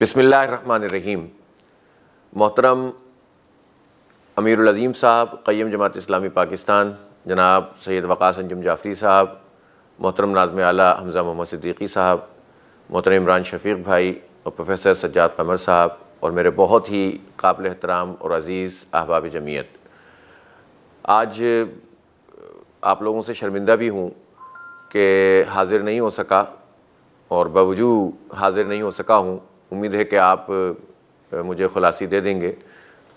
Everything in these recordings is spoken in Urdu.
بسم اللہ الرحمن الرحیم۔ محترم امیر العظیم صاحب، قیم جماعت اسلامی پاکستان جناب سید وقاص انجم جعفری صاحب، محترم ناظم اعلیٰ حمزہ محمد صدیقی صاحب، محترم عمران شفیق بھائی اور پروفیسر سجاد قمر صاحب، اور میرے بہت ہی قابل احترام اور عزیز احباب جمعیت، آج آپ لوگوں سے شرمندہ بھی ہوں کہ حاضر نہیں ہو سکا، اور باوجود حاضر نہیں ہو سکا ہوں، امید ہے کہ آپ مجھے خلاصی دے دیں گے۔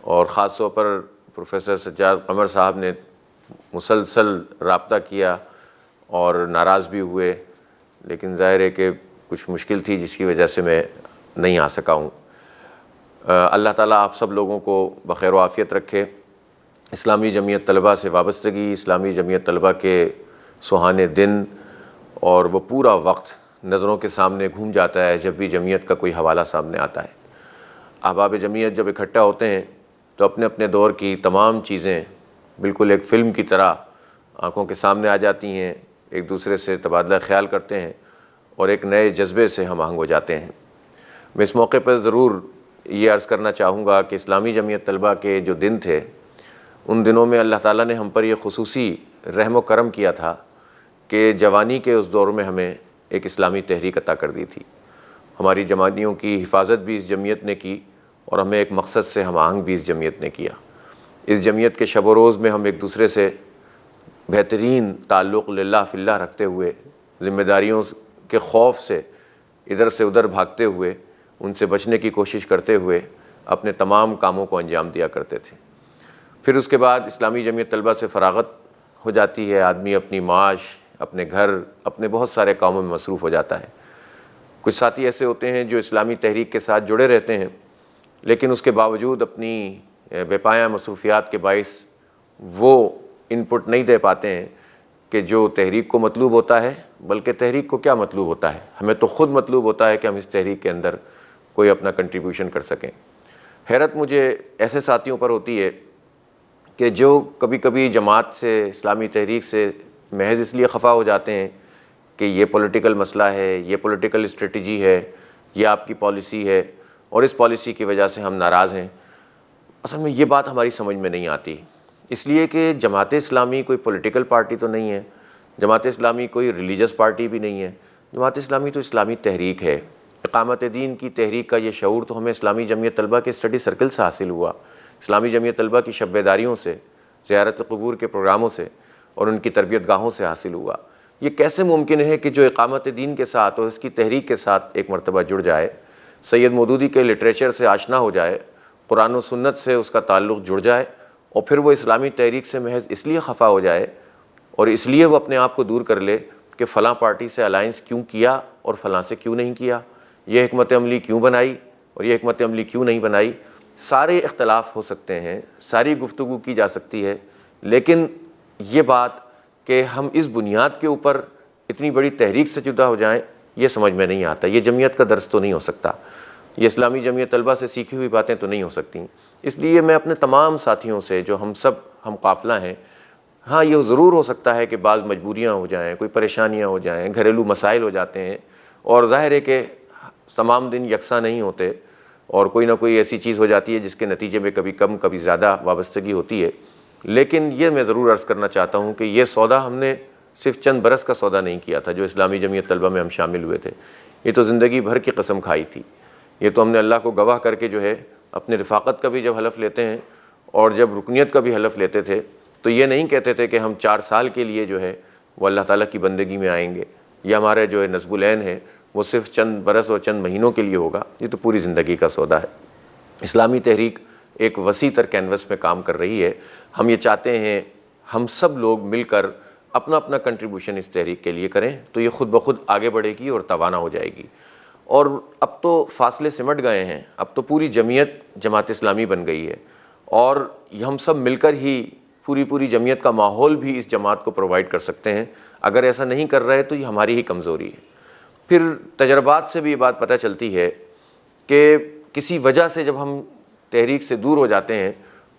اور خاص طور پر پروفیسر سجاد قمر صاحب نے مسلسل رابطہ کیا اور ناراض بھی ہوئے، لیکن ظاہر ہے کہ کچھ مشکل تھی جس کی وجہ سے میں نہیں آ سکا ہوں۔ اللہ تعالیٰ آپ سب لوگوں کو بخیر و عافیت رکھے۔ اسلامی جمعیت طلبہ سے وابستگی، اسلامی جمعیت طلبہ کے سہانے دن اور وہ پورا وقت نظروں کے سامنے گھوم جاتا ہے جب بھی جمعیت کا کوئی حوالہ سامنے آتا ہے۔ احباب جمعیت جب اکٹھا ہوتے ہیں تو اپنے اپنے دور کی تمام چیزیں بالکل ایک فلم کی طرح آنکھوں کے سامنے آ جاتی ہیں، ایک دوسرے سے تبادلہ خیال کرتے ہیں اور ایک نئے جذبے سے ہم آہنگ ہو جاتے ہیں۔ میں اس موقع پر ضرور یہ عرض کرنا چاہوں گا کہ اسلامی جمعیت طلبہ کے جو دن تھے، ان دنوں میں اللہ تعالیٰ نے ہم پر یہ خصوصی رحم و کرم کیا تھا کہ جوانی کے اس دور میں ہمیں ایک اسلامی تحریک عطا کر دی تھی۔ ہماری جوانیوں کی حفاظت بھی اس جمعیت نے کی اور ہمیں ایک مقصد سے ہم آہنگ بھی اس جمعیت نے کیا۔ اس جمعیت کے شب و روز میں ہم ایک دوسرے سے بہترین تعلق للہ فی اللہ رکھتے ہوئے، ذمہ داریوں کے خوف سے ادھر سے ادھر بھاگتے ہوئے، ان سے بچنے کی کوشش کرتے ہوئے اپنے تمام کاموں کو انجام دیا کرتے تھے۔ پھر اس کے بعد اسلامی جمعیت طلبہ سے فراغت ہو جاتی ہے، آدمی اپنی معاش، اپنے گھر، اپنے بہت سارے کاموں میں مصروف ہو جاتا ہے۔ کچھ ساتھی ایسے ہوتے ہیں جو اسلامی تحریک کے ساتھ جڑے رہتے ہیں، لیکن اس کے باوجود اپنی بے پایہ مصروفیات کے باعث وہ ان پٹ نہیں دے پاتے ہیں کہ جو تحریک کو مطلوب ہوتا ہے، بلکہ تحریک کو کیا مطلوب ہوتا ہے، ہمیں تو خود مطلوب ہوتا ہے کہ ہم اس تحریک کے اندر کوئی اپنا کنٹریبیوشن کر سکیں۔ حیرت مجھے ایسے ساتھیوں پر ہوتی ہے کہ جو کبھی کبھی جماعت سے، اسلامی تحریک سے محض اس لیے خفا ہو جاتے ہیں کہ یہ پولیٹیکل مسئلہ ہے، یہ پولیٹیکل اسٹریٹجی ہے، یہ آپ کی پالیسی ہے اور اس پالیسی کی وجہ سے ہم ناراض ہیں۔ اصل میں یہ بات ہماری سمجھ میں نہیں آتی، اس لیے کہ جماعت اسلامی کوئی پولیٹیکل پارٹی تو نہیں ہے، جماعت اسلامی کوئی ریلیجس پارٹی بھی نہیں ہے، جماعت اسلامی تو اسلامی تحریک ہے۔ اقامت دین کی تحریک کا یہ شعور تو ہمیں اسلامی جمعیت طلبہ کے اسٹڈی سرکل سے حاصل ہوا، اسلامی جمعیت طلبہ کی شب بیداریوں سے، زیارت قبور کے پروگراموں سے اور ان کی تربیت گاہوں سے حاصل ہوا۔ یہ کیسے ممکن ہے کہ جو اقامت دین کے ساتھ اور اس کی تحریک کے ساتھ ایک مرتبہ جڑ جائے، سید مودودی کے لٹریچر سے آشنا ہو جائے، قرآن و سنت سے اس کا تعلق جڑ جائے، اور پھر وہ اسلامی تحریک سے محض اس لیے خفا ہو جائے اور اس لیے وہ اپنے آپ کو دور کر لے کہ فلاں پارٹی سے الائنس کیوں کیا اور فلاں سے کیوں نہیں کیا، یہ حکمت عملی کیوں بنائی اور یہ حکمت عملی کیوں نہیں بنائی۔ سارے اختلاف ہو سکتے ہیں، ساری گفتگو کی جا سکتی ہے، لیکن یہ بات کہ ہم اس بنیاد کے اوپر اتنی بڑی تحریک سے جدا ہو جائیں، یہ سمجھ میں نہیں آتا۔ یہ جمعیت کا درس تو نہیں ہو سکتا، یہ اسلامی جمعیت طلبہ سے سیکھی ہوئی باتیں تو نہیں ہو سکتی۔ اس لیے میں اپنے تمام ساتھیوں سے جو ہم قافلہ ہیں، ہاں یہ ضرور ہو سکتا ہے کہ بعض مجبوریاں ہو جائیں، کوئی پریشانیاں ہو جائیں، گھریلو مسائل ہو جاتے ہیں، اور ظاہر ہے کہ تمام دن یکساں نہیں ہوتے اور کوئی نہ کوئی ایسی چیز ہو جاتی ہے جس کے نتیجے میں کبھی کم کبھی زیادہ وابستگی ہوتی ہے۔ لیکن یہ میں ضرور عرض کرنا چاہتا ہوں کہ یہ سودا ہم نے صرف چند برس کا سودا نہیں کیا تھا جو اسلامی جمعیت طلبہ میں ہم شامل ہوئے تھے، یہ تو زندگی بھر کی قسم کھائی تھی۔ یہ تو ہم نے اللہ کو گواہ کر کے جو ہے اپنے رفاقت کا بھی جب حلف لیتے ہیں اور جب رکنیت کا بھی حلف لیتے تھے تو یہ نہیں کہتے تھے کہ ہم 4 سال کے لیے جو ہے وہ اللہ تعالیٰ کی بندگی میں آئیں گے، یا ہمارے جو ہے نصب العین ہے وہ صرف چند برس اور چند مہینوں کے لیے ہوگا، یہ تو پوری زندگی کا سودا ہے۔ اسلامی تحریک ایک وسیع تر کینوس میں کام کر رہی ہے۔ ہم یہ چاہتے ہیں ہم سب لوگ مل کر اپنا اپنا کنٹریبیوشن اس تحریک کے لیے کریں تو یہ خود بخود آگے بڑھے گی اور توانا ہو جائے گی۔ اور اب تو فاصلے سمٹ گئے ہیں، اب تو پوری جمعیت جماعت اسلامی بن گئی ہے، اور ہم سب مل کر ہی پوری جمعیت کا ماحول بھی اس جماعت کو پرووائڈ کر سکتے ہیں۔ اگر ایسا نہیں کر رہے تو یہ ہماری ہی کمزوری ہے۔ پھر تجربات سے بھی یہ بات پتہ چلتی ہے کہ کسی وجہ سے جب ہم تحریک سے دور ہو جاتے ہیں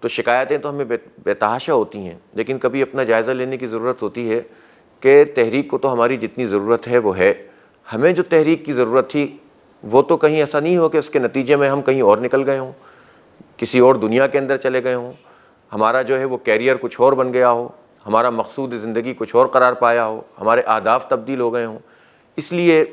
تو شکایتیں تو ہمیں بے تحاشا ہوتی ہیں، لیکن کبھی اپنا جائزہ لینے کی ضرورت ہوتی ہے کہ تحریک کو تو ہماری جتنی ضرورت ہے وہ ہے، ہمیں جو تحریک کی ضرورت تھی وہ تو کہیں ایسا نہیں ہو کہ اس کے نتیجے میں ہم کہیں اور نکل گئے ہوں، کسی اور دنیا کے اندر چلے گئے ہوں، ہمارا جو ہے وہ کیریئر کچھ اور بن گیا ہو، ہمارا مقصود زندگی کچھ اور قرار پایا ہو، ہمارے اہداف تبدیل ہو گئے ہوں۔ اس لیے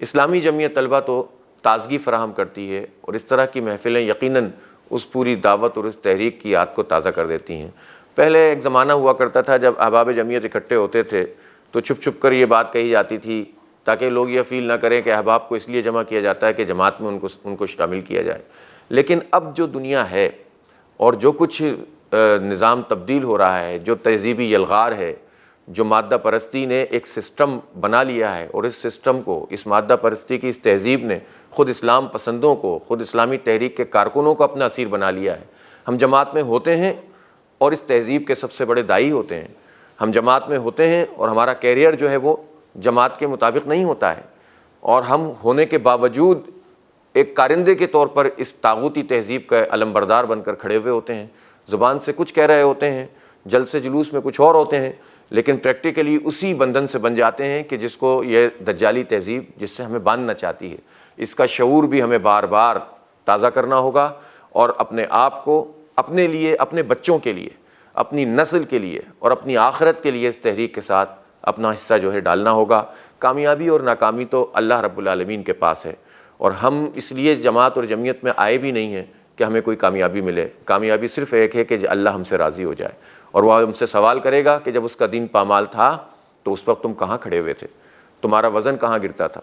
اسلامی جمعیت طلبہ تو تازگی فراہم کرتی ہے، اور اس طرح کی محفلیں یقیناً اس پوری دعوت اور اس تحریک کی یاد کو تازہ کر دیتی ہیں۔ پہلے ایک زمانہ ہوا کرتا تھا جب احباب جمعیت اکٹھے ہوتے تھے تو چھپ چھپ کر یہ بات کہی جاتی تھی تاکہ لوگ یہ فیل نہ کریں کہ احباب کو اس لیے جمع کیا جاتا ہے کہ جماعت میں ان کو شامل کیا جائے۔ لیکن اب جو دنیا ہے اور جو کچھ نظام تبدیل ہو رہا ہے، جو تہذیبی یلغار ہے، جو مادہ پرستی نے ایک سسٹم بنا لیا ہے، اور اس سسٹم کو، اس مادہ پرستی کی اس تہذیب نے خود اسلام پسندوں کو، خود اسلامی تحریک کے کارکنوں کو اپنا اسیر بنا لیا ہے۔ ہم جماعت میں ہوتے ہیں اور اس تہذیب کے سب سے بڑے داعی ہوتے ہیں، ہم جماعت میں ہوتے ہیں اور ہمارا کیریئر جو ہے وہ جماعت کے مطابق نہیں ہوتا ہے، اور ہم ہونے کے باوجود ایک کارندے کے طور پر اس طاغوتی تہذیب کا علمبردار بن کر کھڑے ہوئے ہوتے ہیں، زبان سے کچھ کہہ رہے ہوتے ہیں، جلسے جلوس میں کچھ اور ہوتے ہیں، لیکن پریکٹیکلی اسی بندھن سے بن جاتے ہیں کہ جس کو یہ دجالی تہذیب جس سے ہمیں باندھنا چاہتی ہے۔ اس کا شعور بھی ہمیں بار بار تازہ کرنا ہوگا، اور اپنے آپ کو، اپنے لیے، اپنے بچوں کے لیے، اپنی نسل کے لیے اور اپنی آخرت کے لیے اس تحریک کے ساتھ اپنا حصہ جو ہے ڈالنا ہوگا۔ کامیابی اور ناکامی تو اللہ رب العالمین کے پاس ہے، اور ہم اس لیے جماعت اور جمعیت میں آئے بھی نہیں ہیں کہ ہمیں کوئی کامیابی ملے۔ کامیابی صرف ایک ہے کہ اللہ ہم سے راضی ہو جائے، اور وہ ہم سے سوال کرے گا کہ جب اس کا دین پامال تھا تو اس وقت تم کہاں کھڑے ہوئے تھے، تمہارا وزن کہاں گرتا تھا۔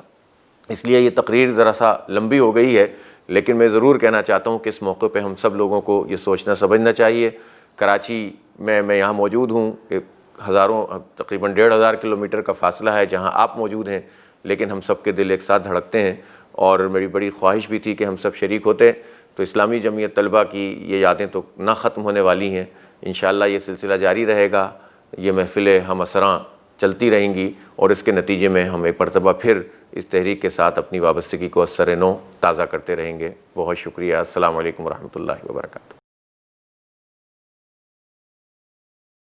اس لیے یہ تقریر ذرا سا لمبی ہو گئی ہے، لیکن میں ضرور کہنا چاہتا ہوں کہ اس موقع پہ ہم سب لوگوں کو یہ سوچنا سمجھنا چاہیے۔ کراچی میں یہاں موجود ہوں، ہزاروں، تقریباً 1,500 کلومیٹر کا فاصلہ ہے جہاں آپ موجود ہیں، لیکن ہم سب کے دل ایک ساتھ دھڑکتے ہیں، اور میری بڑی خواہش بھی تھی کہ ہم سب شریک ہوتے۔ تو اسلامی جمعیت طلبہ کی یہ یادیں تو نہ ختم ہونے والی ہیں، انشاءاللہ یہ سلسلہ جاری رہے گا، یہ محفلیں ہم اسراں چلتی رہیں گی، اور اس کے نتیجے میں ہم ایک مرتبہ پھر اس تحریک کے ساتھ اپنی وابستگی کو از سر نو تازہ کرتے رہیں گے۔ بہت شکریہ۔ السلام علیکم ورحمۃ اللہ وبرکاتہ۔